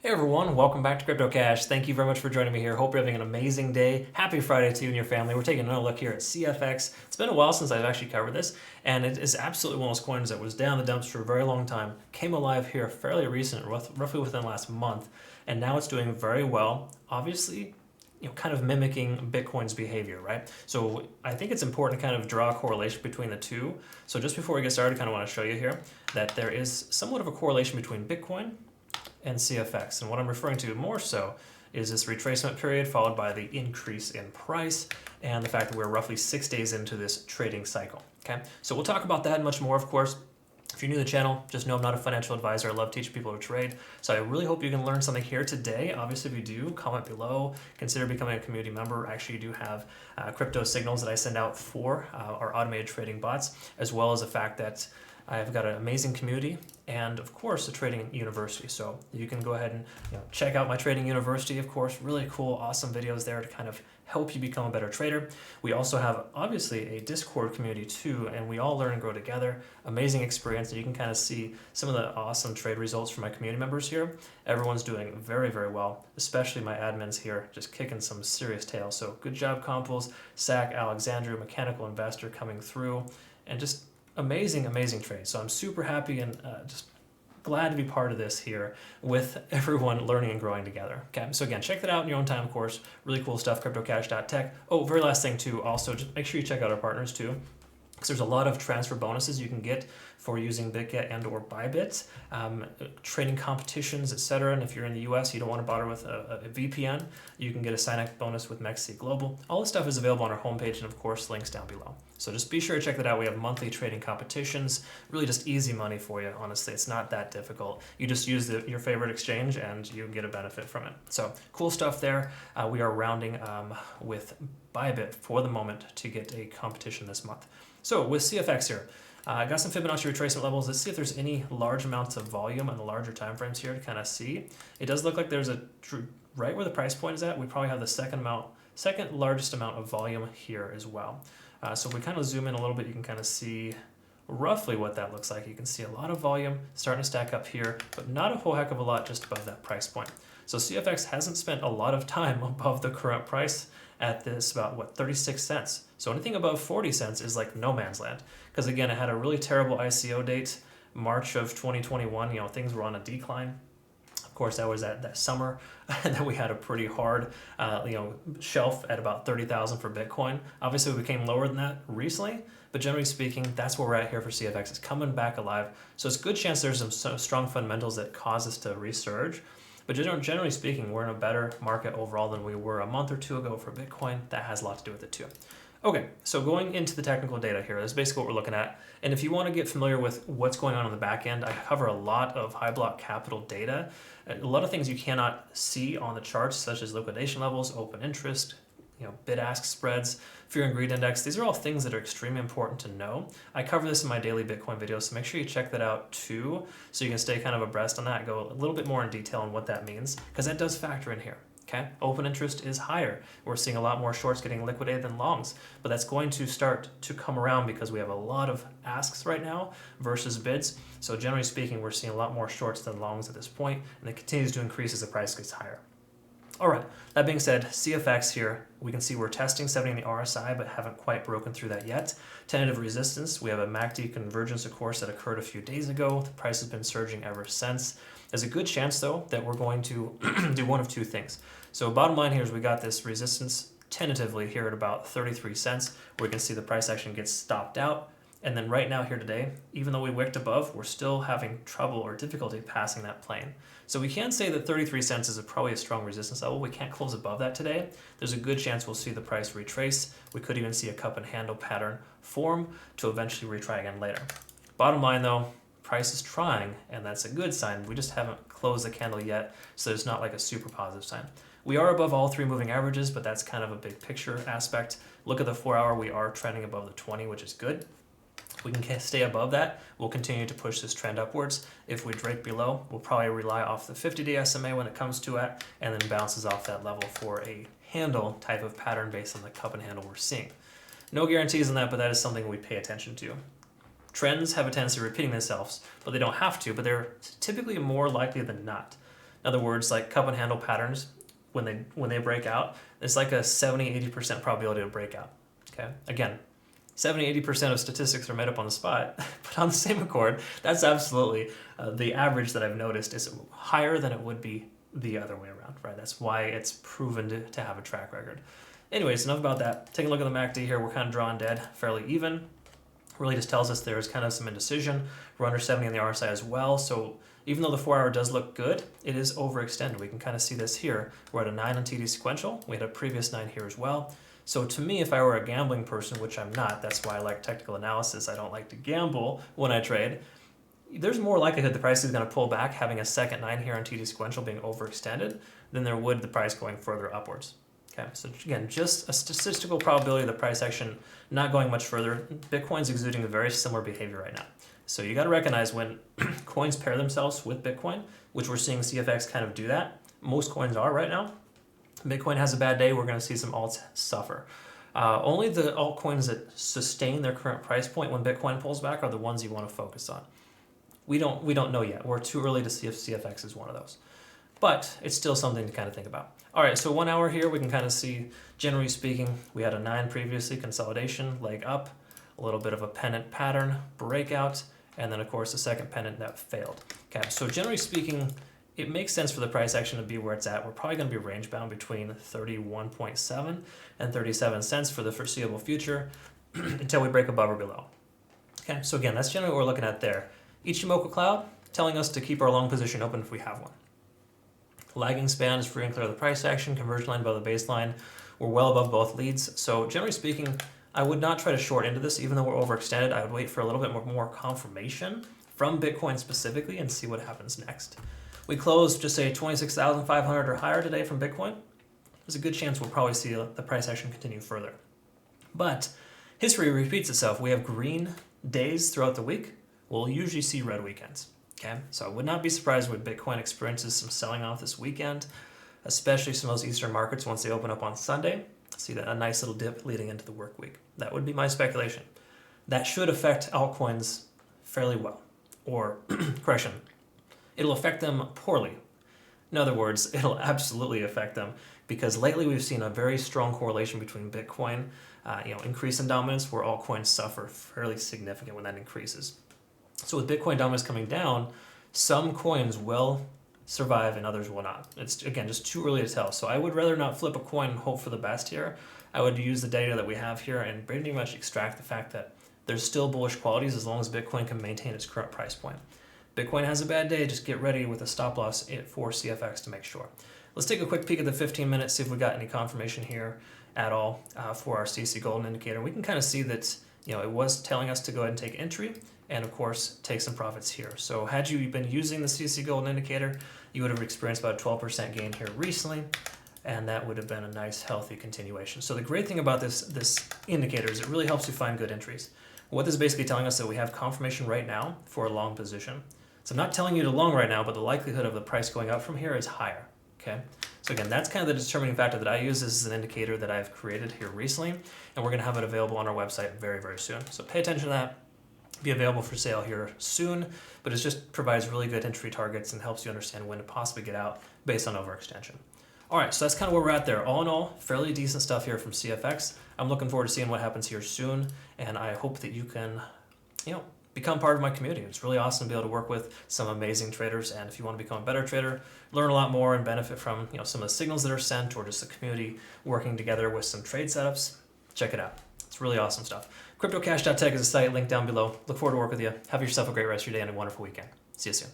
Hey everyone, welcome back to Crypto Cash. Thank you very much for joining me here. Hope you're having an amazing day. Happy Friday to you and your family. We're taking another look here at CFX. It's been a while since I've actually covered this, and it is absolutely one of those coins that was down the dumps for a very long time, came alive here fairly recent, roughly within the last month, and now it's doing very well. Obviously, kind of mimicking Bitcoin's behavior, right? So I think it's important to kind of draw a correlation between the two. So just before we get started, I kind of want to show you here that there is somewhat of a correlation between Bitcoin and CFX. And what I'm referring to more so is this retracement period followed by the increase in price and the fact that we're roughly 6 days into this trading cycle. Okay, so we'll talk about that and much more, of course. If you're new to the channel, just know I'm not a financial advisor. I love teaching people to trade. So I really hope you can learn something here today. Obviously, if you do, comment below. Consider becoming a community member. Actually, you do have crypto signals that I send out for our automated trading bots, as well as the fact that I've got an amazing community and, of course, a trading university. So you can go ahead and check out my trading university, of course. Really cool, awesome videos there to kind of help you become a better trader. We also have, obviously, a Discord community, too, and we all learn and grow together. Amazing experience, and you can kind of see some of the awesome trade results from my community members here. Everyone's doing very, very well, especially my admins here, just kicking some serious tail. So good job, Compulse, Sack, Alexandru, Mechanical Investor coming through, and just amazing trade. So I'm super happy and just glad to be part of this here with everyone learning and growing together. Okay, so again, check that out in your own time, of course. Really cool stuff, cryptocash.tech. Oh, very last thing too, also just make sure you check out our partners too, because there's a lot of transfer bonuses you can get for using BitGet and or Bybit, trading competitions, etc. And if you're in the US, you don't want to bother with a VPN, you can get a sign-up bonus with MEXC Global. All this stuff is available on our homepage and, of course, links down below. So just be sure to check that out. We have monthly trading competitions, really just easy money for you, honestly. It's not that difficult. You just use your favorite exchange and you get a benefit from it. So cool stuff there. We are rounding with Bybit for the moment to get a competition this month. So with CFX here, I got some Fibonacci retracement levels. Let's see if there's any large amounts of volume on the larger time frames here to kind of see. It does look like there's right where the price point is at, we probably have the second largest amount of volume here as well. So if we kind of zoom in a little bit, you can kind of see roughly what that looks like. You can see a lot of volume starting to stack up here, but not a whole heck of a lot just above that price point. So CFX hasn't spent a lot of time above the current price at this about 36 cents. So anything above 40 cents is like no man's land. Because again, it had a really terrible ICO date, March of 2021. Things were on a decline. Of course, that was that summer that we had a pretty hard, shelf at about 30,000 for Bitcoin. Obviously, we became lower than that recently, but generally speaking, that's where we're at here for CFX. It's coming back alive. So it's a good chance there's some strong fundamentals that cause us to resurge. But generally speaking, we're in a better market overall than we were a month or two ago for Bitcoin. That has a lot to do with it too. Okay, so going into the technical data here, that's basically what we're looking at. And if you want to get familiar with what's going on the back end, I cover a lot of high block capital data, a lot of things you cannot see on the charts, such as liquidation levels, open interest, bid-ask spreads, fear and greed index. These are all things that are extremely important to know. I cover this in my daily Bitcoin videos, so make sure you check that out too, so you can stay kind of abreast on that, go a little bit more in detail on what that means, because that does factor in here. Okay, open interest is higher. We're seeing a lot more shorts getting liquidated than longs, but that's going to start to come around because we have a lot of asks right now versus bids. So generally speaking, we're seeing a lot more shorts than longs at this point, and it continues to increase as the price gets higher. All right, that being said, CFX here, we can see we're testing 70 in the RSI, but haven't quite broken through that yet. Tentative resistance, we have a MACD convergence, of course, that occurred a few days ago. The price has been surging ever since. There's a good chance, though, that we're going to do one of two things. So bottom line here is we got this resistance tentatively here at about 33 cents, where we can see the price action gets stopped out. And then right now here today, even though we wicked above, we're still having trouble or difficulty passing that plane. So we can say that 33 cents is probably a strong resistance level. We can't close above that today. There's a good chance we'll see the price retrace. We could even see a cup and handle pattern form to eventually retry again later. Bottom line though, price is trying, and that's a good sign. We just haven't closed the candle yet, so it's not like a super positive sign. We are above all three moving averages, but that's kind of a big picture aspect. Look at the 4 hour, we are trending above the 20, which is good. If we can stay above that, we'll continue to push this trend upwards. If we break below, we'll probably rely off the 50-day SMA when it comes to it, and then bounces off that level for a handle type of pattern based on the cup and handle we're seeing. No guarantees on that, but that is something we pay attention to. Trends have a tendency of repeating themselves, but they don't have to, but they're typically more likely than not. In other words, like cup and handle patterns, when they break out, there's like a 70-80% probability of breakout. Okay, again, 70-80% of statistics are made up on the spot, but on the same accord, that's absolutely the average that I've noticed is higher than it would be the other way around, right? That's why it's proven to have a track record. Anyways, enough about that. Taking a look at the MACD here, we're kind of drawing dead, fairly even. Really just tells us there's kind of some indecision. We're under 70 on the RSI as well, so even though the 4 hour does look good, it is overextended. We can kind of see this here. We're at a 9 on TD sequential. We had a previous 9 here as well. So to me, if I were a gambling person, which I'm not, that's why I like technical analysis. I don't like to gamble when I trade. There's more likelihood the price is going to pull back, having a second 9 here on TD sequential being overextended, than there would the price going further upwards. Okay, so again, just a statistical probability of the price action not going much further. Bitcoin's exuding a very similar behavior right now. So you got to recognize when coins pair themselves with Bitcoin, which we're seeing CFX kind of do that. Most coins are right now. Bitcoin has a bad day, we're going to see some alts suffer. Only the altcoins that sustain their current price point when Bitcoin pulls back are the ones you want to focus on. We don't know yet. We're too early to see if CFX is one of those. But it's still something to kind of think about. All right, so 1 hour here, we can kind of see, generally speaking, we had a 9 previously, consolidation, leg up, a little bit of a pennant pattern, breakout, and then of course a second pennant that failed. Okay, so generally speaking, it makes sense for the price action to be where it's at. We're probably going to be range bound between 31.7 and 37 cents for the foreseeable future until we break above or below. Okay, so again, that's generally what we're looking at there. Ichimoku cloud telling us to keep our long position open if we have one. Lagging span is free and clear of the price action. Conversion line above the baseline. We're well above both leads. So generally speaking, I would not try to short into this, even though we're overextended. I would wait for a little bit more confirmation from Bitcoin specifically and see what happens next. We closed just say 26,500 or higher today from Bitcoin. There's a good chance we'll probably see the price action continue further. But history repeats itself. We have green days throughout the week. We'll usually see red weekends. Okay, so I would not be surprised when Bitcoin experiences some selling off this weekend, especially some of those Eastern markets once they open up on Sunday. See that a nice little dip leading into the work week. That would be my speculation. That should affect altcoins fairly well, or correction, it'll affect them poorly. In other words, it'll absolutely affect them because lately we've seen a very strong correlation between Bitcoin, increase in dominance where altcoins suffer fairly significant when that increases. So with Bitcoin dominance coming down, some coins will survive and others will not. It's, again, just too early to tell. So I would rather not flip a coin and hope for the best here. I would use the data that we have here and pretty much extract the fact that there's still bullish qualities as long as Bitcoin can maintain its current price point. Bitcoin has a bad day, just get ready with a stop loss for CFX to make sure. Let's take a quick peek at the 15 minutes, see if we got any confirmation here at all for our CC Golden indicator. We can kind of see that it was telling us to go ahead and take entry and of course take some profits here. So had you been using the CC Golden indicator, you would have experienced about a 12% gain here recently, and that would have been a nice healthy continuation. So the great thing about this indicator is it really helps you find good entries. What this is basically telling us that we have confirmation right now for a long position. So I'm not telling you to long right now, but the likelihood of the price going up from here is higher. Okay. So again, that's kind of the determining factor that I use. This is an indicator that I've created here recently, and we're going to have it available on our website very, very soon. So pay attention to that. Be available for sale here soon, but it just provides really good entry targets and helps you understand when to possibly get out based on overextension. All right, so that's kind of where we're at there. All in all, fairly decent stuff here from CFX. I'm looking forward to seeing what happens here soon, and I hope that you can, become part of my community. It's really awesome to be able to work with some amazing traders, and if you want to become a better trader, learn a lot more and benefit from some of the signals that are sent or just the community working together with some trade setups, check it out. It's really awesome stuff. CryptoCash.tech is a site, link down below. Look forward to work with you. Have yourself a great rest of your day and a wonderful weekend. See you soon.